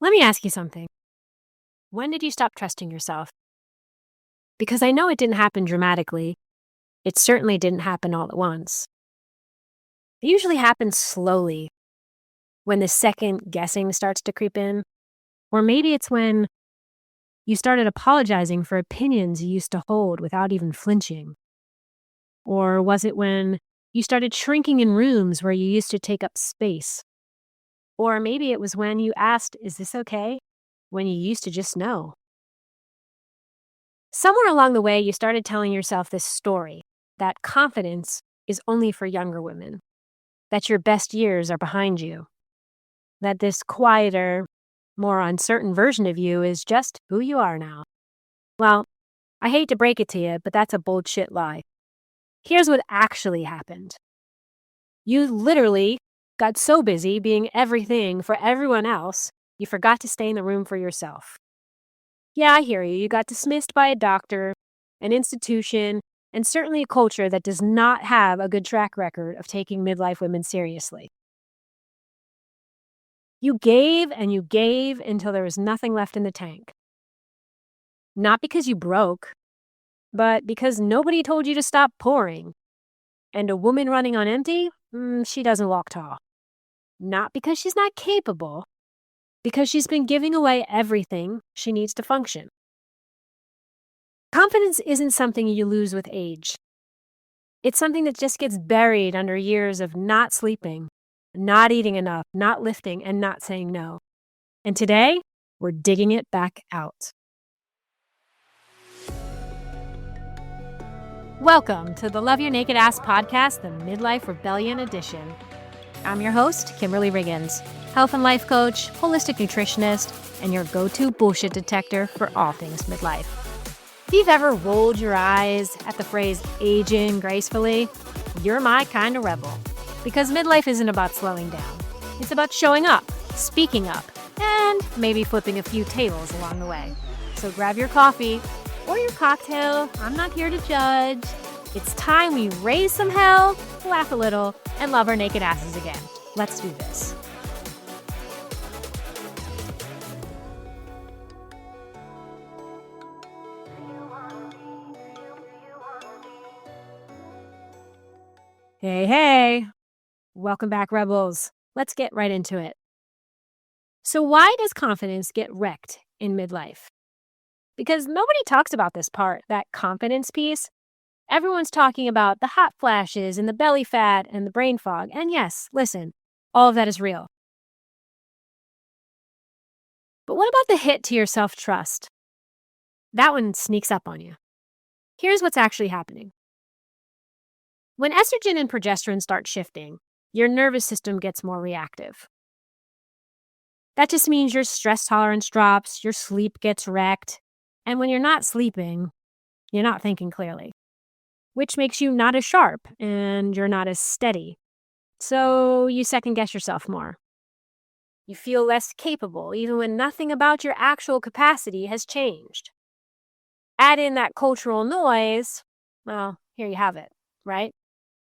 Let me ask you something. When did you stop trusting yourself? Because I know it didn't happen dramatically. It certainly didn't happen all at once. It usually happens slowly when the second guessing starts to creep in. Or maybe it's when you started apologizing for opinions you used to hold without even flinching. Or was it when you started shrinking in rooms where you used to take up space? Or maybe it was when you asked, "Is this okay?" when you used to just know. Somewhere along the way, you started telling yourself this story that confidence is only for younger women, that your best years are behind you, that this quieter, more uncertain version of you is just who you are now. Well, I hate to break it to you, but that's a bullshit lie. Here's what actually happened. You literally got so busy being everything for everyone else, you forgot to stay in the room for yourself. Yeah, I hear you. You got dismissed by a doctor, an institution, and certainly a culture that does not have a good track record of taking midlife women seriously. You gave and you gave until there was nothing left in the tank. Not because you broke, but because nobody told you to stop pouring. And a woman running on empty, she doesn't walk tall. Not because she's not capable, because she's been giving away everything she needs to function. Confidence isn't something you lose with age. It's something that just gets buried under years of not sleeping, not eating enough, not lifting, and not saying no. And today, we're digging it back out. Welcome to the Love Your Naked Ass podcast, the Midlife Rebellion edition. I'm your host, Kimberly Riggins, health and life coach, holistic nutritionist, and your go-to bullshit detector for all things midlife. If you've ever rolled your eyes at the phrase aging gracefully, you're my kind of rebel. Because midlife isn't about slowing down. It's about showing up, speaking up, and maybe flipping a few tables along the way. So grab your coffee or your cocktail. I'm not here to judge. It's time we raise some hell, laugh a little, and love our naked asses again. Let's do this. Hey. Welcome back, rebels. Let's get right into it. So why does confidence get wrecked in midlife? Because nobody talks about this part, that confidence piece. Everyone's talking about the hot flashes and the belly fat and the brain fog. And yes, listen, all of that is real. But what about the hit to your self-trust? That one sneaks up on you. Here's what's actually happening. When estrogen and progesterone start shifting, your nervous system gets more reactive. That just means your stress tolerance drops, your sleep gets wrecked, and when you're not sleeping, you're not thinking clearly, which makes you not as sharp and you're not as steady. So you second guess yourself more. You feel less capable, even when nothing about your actual capacity has changed. Add in that cultural noise, well, here you have it, right?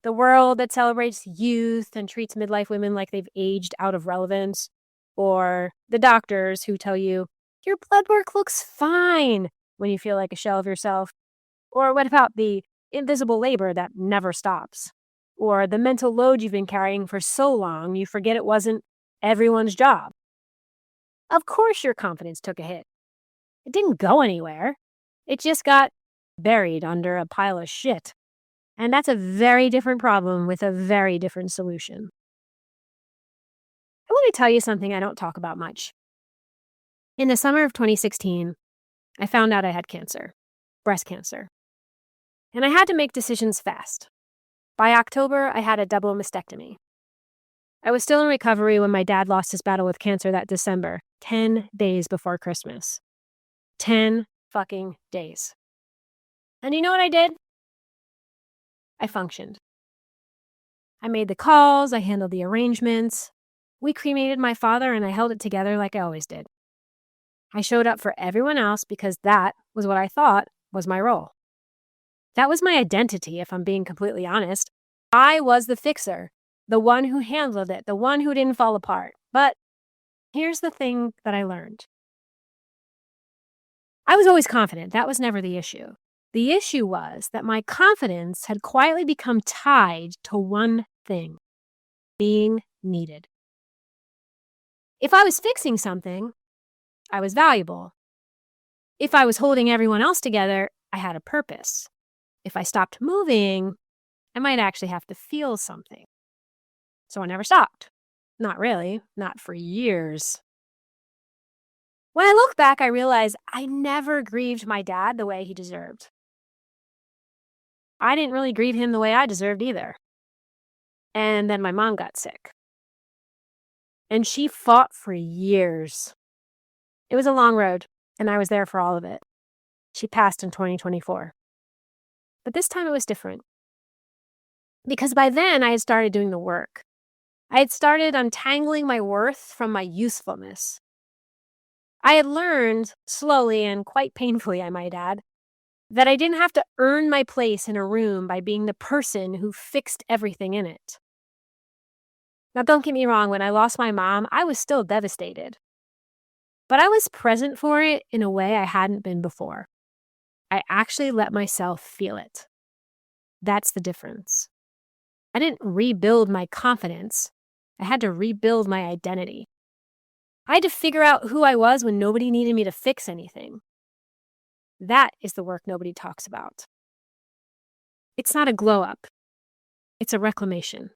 The world that celebrates youth and treats midlife women like they've aged out of relevance, or the doctors who tell you, your blood work looks fine when you feel like a shell of yourself. Or what about the invisible labor that never stops? Or the mental load you've been carrying for so long you forget it wasn't everyone's job. Of course your confidence took a hit. It didn't go anywhere. It just got buried under a pile of shit. And that's a very different problem with a very different solution. I want to tell you something I don't talk about much. In the summer of 2016, I found out I had cancer, breast cancer. And I had to make decisions fast. By October, I had a double mastectomy. I was still in recovery when my dad lost his battle with cancer that December, 10 days before Christmas. 10 fucking days. And you know what I did? I functioned. I made the calls, I handled the arrangements. We cremated my father and I held it together like I always did. I showed up for everyone else because that was what I thought was my role. That was my identity, if I'm being completely honest. I was the fixer, the one who handled it, the one who didn't fall apart. But Here's the thing that I learned. I was always confident. That was never the issue. The issue was that my confidence had quietly become tied to one thing: being needed. If I was fixing something, I was valuable. If I was holding everyone else together, I had a purpose. If I stopped moving, I might actually have to feel something. So I never stopped. Not really, not for years. When I look back, I realize I never grieved my dad the way he deserved. I didn't really grieve him the way I deserved either. And then my mom got sick. And she fought for years. It was a long road, and I was there for all of it. She passed in 2024. But this time it was different. Because by then I had started doing the work. I had started untangling my worth from my usefulness. I had learned, slowly and quite painfully, I might add, that I didn't have to earn my place in a room by being the person who fixed everything in it. Now, don't get me wrong, when I lost my mom, I was still devastated. But I was present for it in a way I hadn't been before. I actually let myself feel it. That's the difference. I didn't rebuild my confidence. I had to rebuild my identity. I had to figure out who I was when nobody needed me to fix anything. That is the work nobody talks about. It's not a glow up. It's a reclamation.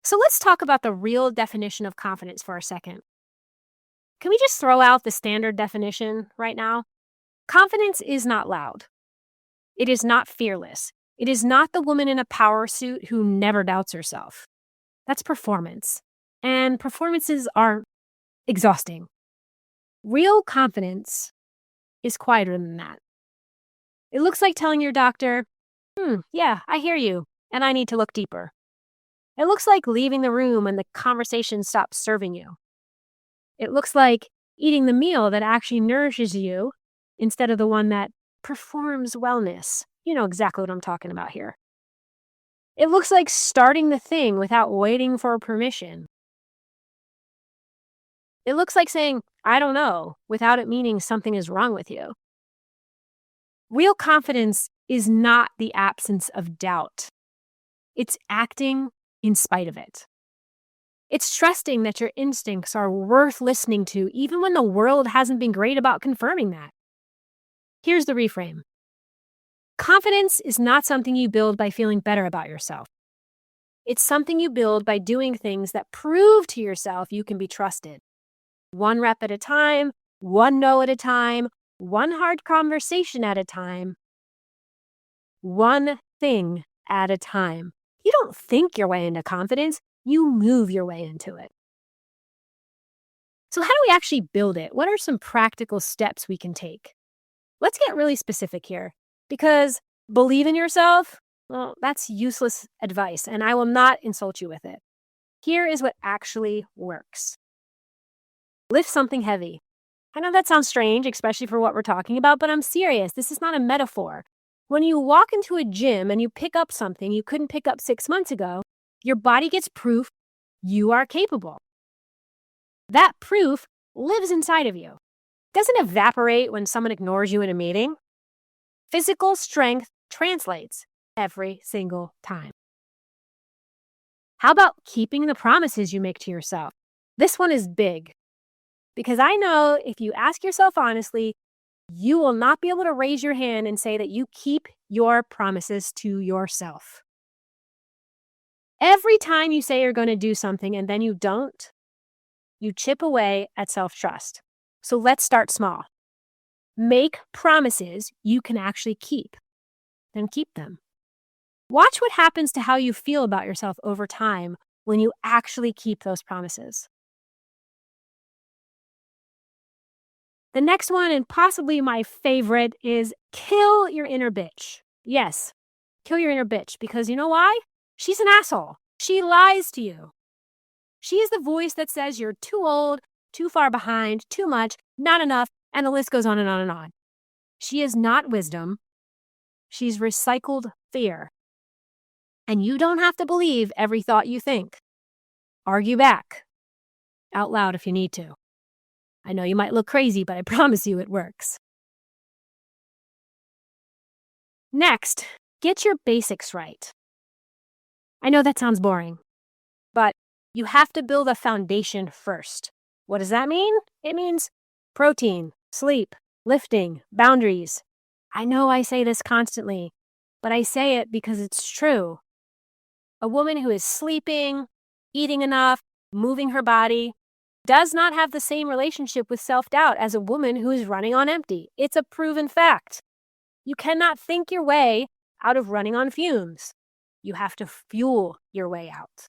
So let's talk about the real definition of confidence for a second. Can we just throw out the standard definition right now? Confidence is not loud. It is not fearless. It is not the woman in a power suit who never doubts herself. That's performance. And performances are exhausting. Real confidence is quieter than that. It looks like telling your doctor, yeah, I hear you, and I need to look deeper. It looks like leaving the room when the conversation stops serving you. It looks like eating the meal that actually nourishes you instead of the one that performs wellness. You know exactly what I'm talking about here. It looks like starting the thing without waiting for permission. It looks like saying, I don't know, without it meaning something is wrong with you. Real confidence is not the absence of doubt. It's acting in spite of it. It's trusting that your instincts are worth listening to, even when the world hasn't been great about confirming that. Here's the reframe. Confidence is not something you build by feeling better about yourself. It's something you build by doing things that prove to yourself you can be trusted. One rep at a time, one no at a time, one hard conversation at a time, one thing at a time. You don't think your way into confidence, you move your way into it. So how do we actually build it? What are some practical steps we can take? Let's get really specific here, because believe in yourself, well, that's useless advice, and I will not insult you with it. Here is what actually works. Lift something heavy. I know that sounds strange, especially for what we're talking about, but I'm serious. This is not a metaphor. When you walk into a gym and you pick up something you couldn't pick up 6 months ago, your body gets proof you are capable. That proof lives inside of you. It doesn't evaporate when someone ignores you in a meeting. Physical strength translates every single time. How about keeping the promises you make to yourself? This one is big, because I know if you ask yourself honestly, you will not be able to raise your hand and say that you keep your promises to yourself. Every time you say you're going to do something and then you don't, you chip away at self-trust. So let's start small. Make promises you can actually keep, then keep them. Watch what happens to how you feel about yourself over time when you actually keep those promises. The next one, and possibly my favorite, is kill your inner bitch. Yes, kill your inner bitch, because you know why? She's an asshole. She lies to you. She is the voice that says you're too old, too far behind, too much, not enough, and the list goes on and on and on. She is not wisdom. She's recycled fear. And you don't have to believe every thought you think. Argue back. out loud if you need to. I know you might look crazy, but I promise you it works. Next, get your basics right. I know that sounds boring, but you have to build a foundation first. What does that mean? It means protein, sleep, lifting, boundaries. I know I say this constantly, but I say it because it's true. A woman who is sleeping, eating enough, moving her body, does not have the same relationship with self-doubt as a woman who is running on empty. It's a proven fact. You cannot think your way out of running on fumes. You have to fuel your way out.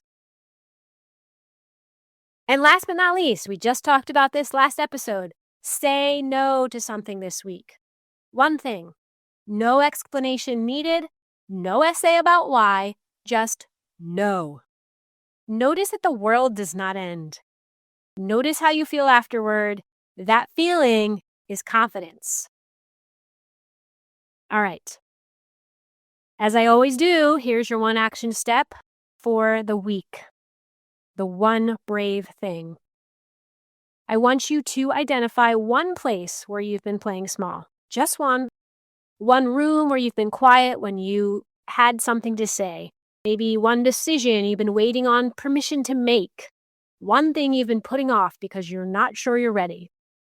And last but not least, we just talked about this last episode. Say no to something this week. One thing. No explanation needed. No essay about why. Just no. Notice that the world does not end. Notice how you feel afterward. That feeling is confidence. All right. As I always do, here's your one action step for the week. The one brave thing. I want you to identify one place where you've been playing small. Just one. One room where you've been quiet when you had something to say. Maybe one decision you've been waiting on permission to make. One thing you've been putting off because you're not sure you're ready.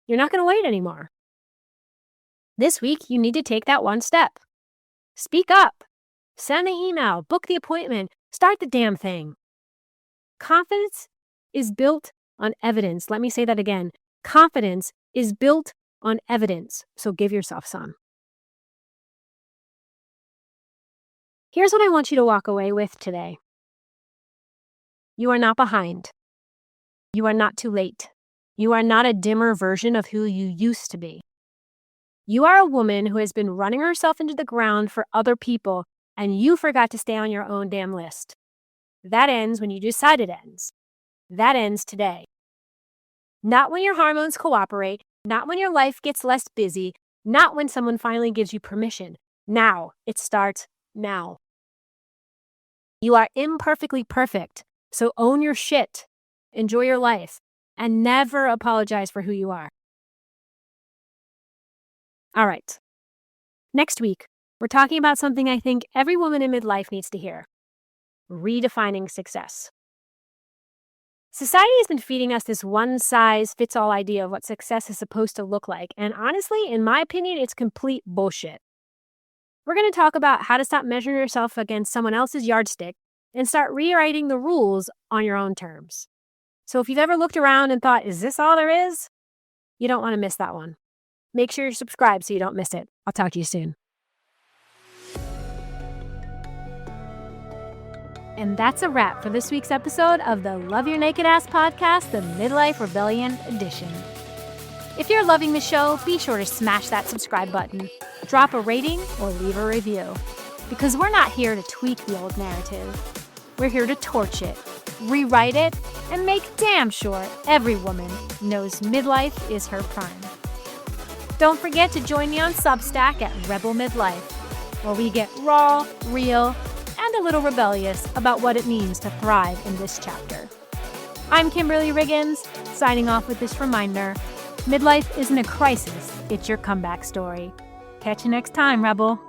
You're not going to wait anymore. This week, you need to take that one step. Speak up. Send an email. Book the appointment. Start the damn thing. Confidence is built on evidence. Let me say that again. Confidence is built on evidence. So give yourself some. Here's what I want you to walk away with today. You are not behind. You are not too late. You are not a dimmer version of who you used to be. You are a woman who has been running herself into the ground for other people, and you forgot to stay on your own damn list. That ends when you decide it ends. That ends today. Not when your hormones cooperate, not when your life gets less busy, not when someone finally gives you permission. Now. It starts now. You are imperfectly perfect, so own your shit. Enjoy your life, and never apologize for who you are. All right. Next week, we're talking about something I think every woman in midlife needs to hear. Redefining success. Society has been feeding us this one-size-fits-all idea of what success is supposed to look like, and honestly, in my opinion, it's complete bullshit. We're going to talk about how to stop measuring yourself against someone else's yardstick and start rewriting the rules on your own terms. So if you've ever looked around and thought, is this all there is? You don't want to miss that one. Make sure you're subscribed so you don't miss it. I'll talk to you soon. And that's a wrap for this week's episode of the Love Your Naked Ass podcast, the Midlife Rebellion edition. If you're loving the show, be sure to smash that subscribe button, drop a rating, or leave a review. Because we're not here to tweak the old narrative. We're here to torch it, rewrite it, and make damn sure every woman knows midlife is her prime. Don't forget to join me on Substack at Rebel Midlife, where we get raw, real, and a little rebellious about what it means to thrive in this chapter. I'm Kimberly Riggins, signing off with this reminder: midlife isn't a crisis, it's your comeback story. Catch you next time, Rebel.